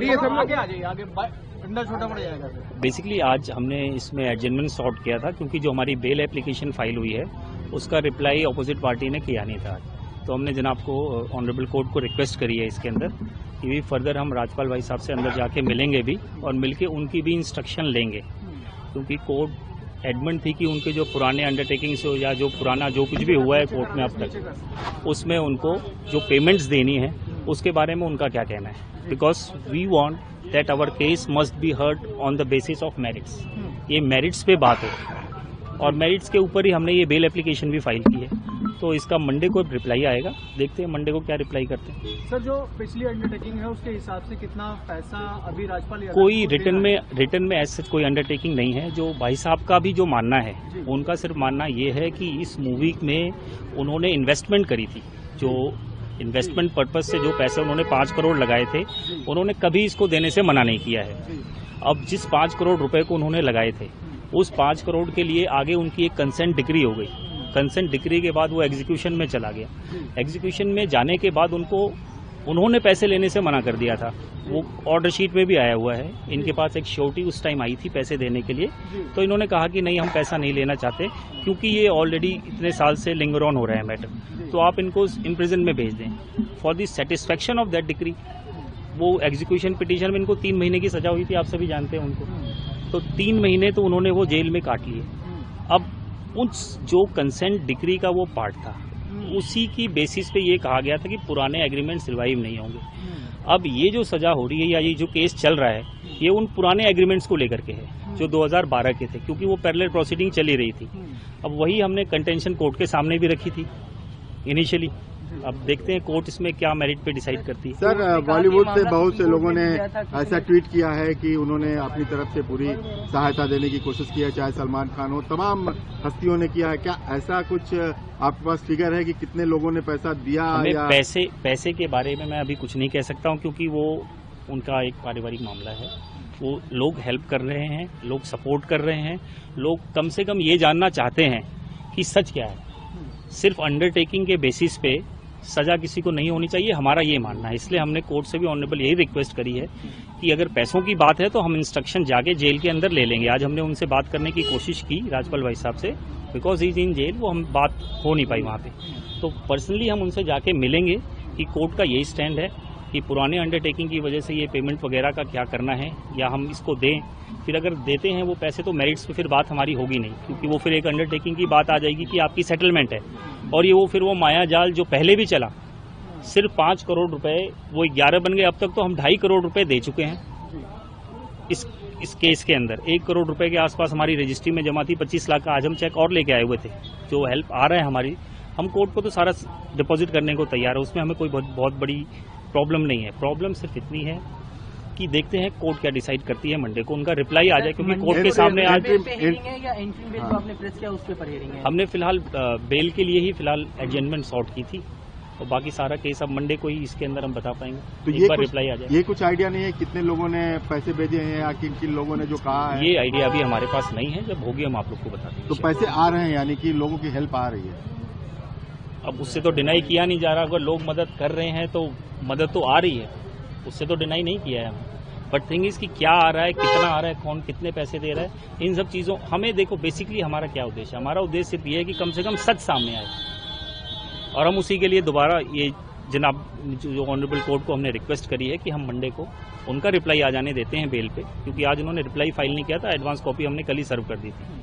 छोटा पड़ जाएगा। बेसिकली आज हमने इसमें एडजमेंट सॉर्ट किया था क्योंकि जो हमारी बेल एप्लीकेशन फाइल हुई है उसका रिप्लाई अपोजिट पार्टी ने किया नहीं था। तो हमने जनाब को ऑनरेबल कोर्ट को रिक्वेस्ट करी है इसके अंदर कि भी फर्दर हम राज्यपाल भाई साहब से अंदर जाके मिलेंगे भी और मिलके उनकी भी इंस्ट्रक्शन लेंगे, क्योंकि कोर्ट एडमेंट थी कि उनके जो पुराने अंडरटेकिंग्स हो या जो पुराना जो कुछ भी हुआ है कोर्ट में अब तक उसमें उनको जो पेमेंट्स देनी है उसके बारे में उनका क्या कहना है, because we want that our case must be heard on the basis of merits. ये मेरिट्स पे बात हो और मेरिट्स के ऊपर ही हमने ये बेल एप्लीकेशन भी फाइल की है। तो इसका मंडे को रिप्लाई आएगा, देखते हैं मंडे को क्या रिप्लाई करते हैं। सर, जो पिछली अंडरटेकिंग है उसके हिसाब से कितना पैसा अभी राज्यपाल कोई रिटर्न में ऐसे कोई अंडरटेकिंग नहीं है। जो भाई साहब का भी जो मानना है उनका सिर्फ मानना ये है कि इस मूवी में उन्होंने इन्वेस्टमेंट करी थी, जो इन्वेस्टमेंट पर्पज से जो पैसे उन्होंने 5 करोड़ लगाए थे उन्होंने कभी इसको देने से मना नहीं किया है। अब जिस 5 करोड़ रुपए को उन्होंने लगाए थे उस 5 करोड़ के लिए आगे उनकी एक कंसेंट डिक्री हो गई। कंसेंट डिक्री के बाद वो एग्जीक्यूशन में चला गया। एग्जीक्यूशन में जाने के बाद उन्होंने पैसे लेने से मना कर दिया था। वो ऑर्डर शीट में भी आया हुआ है। इनके पास एक श्योरिटी उस टाइम आई थी पैसे देने के लिए, तो इन्होंने कहा कि नहीं, हम पैसा नहीं लेना चाहते क्योंकि ये ऑलरेडी इतने साल से लिंगर ऑन हो रहा है मैटर, तो आप इनको इन प्रिजन में भेज दें for the satisfaction of that decree. वो एग्जीक्यूशन पिटीशन में इनको 3 महीने की सजा हुई थी, आप सभी जानते हैं उनको, तो 3 महीने तो उन्होंने वो जेल में काट लिए। अब उस जो कंसेंट डिक्री का वो पार्ट था उसी की बेसिस पे ये कहा गया था कि पुराने एग्रीमेंट्स रिवाइव नहीं होंगे। अब ये जो सजा हो रही है या ये जो केस चल रहा है ये उन पुराने एग्रीमेंट्स को लेकर के है जो 2012 के थे, क्योंकि वो पैरेलल प्रोसीडिंग चली रही थी। अब वही हमने कंटेंशन कोर्ट के सामने भी रखी थी इनिशियली। अब देखते हैं कोर्ट इसमें क्या मेरिट पे डिसाइड करती है। सर, बॉलीवुड से बहुत से लोगों ने ऐसा ट्वीट किया है कि उन्होंने अपनी तरफ से पूरी सहायता देने की कोशिश की है, चाहे सलमान खान हो, तमाम हस्तियों ने किया है। क्या ऐसा कुछ आपके पास फिगर है कि कितने लोगों ने पैसा दिया? या पैसे के बारे में मैं अभी कुछ नहीं कह सकता हूँ, क्योंकि वो उनका एक पारिवारिक मामला है। वो लोग हेल्प कर रहे हैं, लोग सपोर्ट कर रहे हैं, लोग कम से कम ये जानना चाहते हैं कि सच क्या है। सिर्फ अंडरटेकिंग के बेसिस पे सजा किसी को नहीं होनी चाहिए, हमारा ये मानना है। इसलिए हमने कोर्ट से भी ऑनरेबल यही रिक्वेस्ट करी है कि अगर पैसों की बात है तो हम इंस्ट्रक्शन जाके जेल के अंदर ले लेंगे। आज हमने उनसे बात करने की कोशिश की राज्यपाल भाई साहब से, बिकॉज इज इन जेल, वो हम बात हो नहीं पाई वहाँ पे। तो पर्सनली हम उनसे जाके मिलेंगे कि कोर्ट का यही स्टैंड है कि पुराने अंडरटेकिंग की वजह से ये पेमेंट वगैरह का क्या करना है, या हम इसको दें। फिर अगर देते हैं वो पैसे तो मेरिट्स पे फिर बात हमारी होगी नहीं, क्योंकि वो फिर एक अंडरटेकिंग की बात आ जाएगी कि आपकी सेटलमेंट है। और ये फिर वो माया जाल जो पहले भी चला, सिर्फ 5 करोड़ रुपए वो 11 बन गए। अब तक तो हम 2.5 करोड़ रुपए दे चुके हैं इस केस के अंदर। 1 करोड़ रुपए के आसपास हमारी रजिस्ट्री में जमा थी। 25 लाख का आज हम चेक और लेके आए हुए थे। जो हेल्प आ रहा है हमारी, हम कोर्ट को तो सारा डिपॉजिट करने को तैयार है, उसमें हमें कोई बहुत बड़ी प्रॉब्लम नहीं है। प्रॉब्लम सिर्फ इतनी है कि देखते हैं कोर्ट क्या डिसाइड करती है। मंडे को उनका रिप्लाई आ जाए, क्योंकि कोर्ट के सामने आज हमने फिलहाल बेल के लिए ही फिलहाल एडजमेंट सॉर्ट की थी, और बाकी सारा केस अब मंडे को ही इसके अंदर हम बता पाएंगे। तो ये रिप्लाई आ जाए। ये कुछ आइडिया नहीं है कितने लोगों ने पैसे भेजे हैं या किन किन लोगों ने जो कहा है? ये आइडिया अभी हमारे पास नहीं है, जब होगी हम आप लोग को बता देंगे। तो पैसे आ रहे हैं, यानी कि लोगों की हेल्प आ रही है? अब उससे तो डिनाई किया नहीं जा रहा। अगर लोग मदद कर रहे हैं तो मदद तो आ रही है, उससे तो डिनाई नहीं किया है हमने। बट थिंग इज कि क्या आ रहा है, कितना आ रहा है, कौन कितने पैसे दे रहा है, इन सब चीज़ों हमें देखो। बेसिकली हमारा क्या उद्देश्य है? हमारा उद्देश्य सिर्फ ये है कि कम से कम सच सामने आए, और हम उसी के लिए दोबारा ये जनाब जो ऑनरेबल कोर्ट को हमने रिक्वेस्ट करी है कि हम मंडे को उनका रिप्लाई आ जाने देते हैं बेल पे, क्योंकि आज उन्होंने रिप्लाई फाइल नहीं किया था। एडवांस कॉपी हमने कल ही सर्व कर दी थी।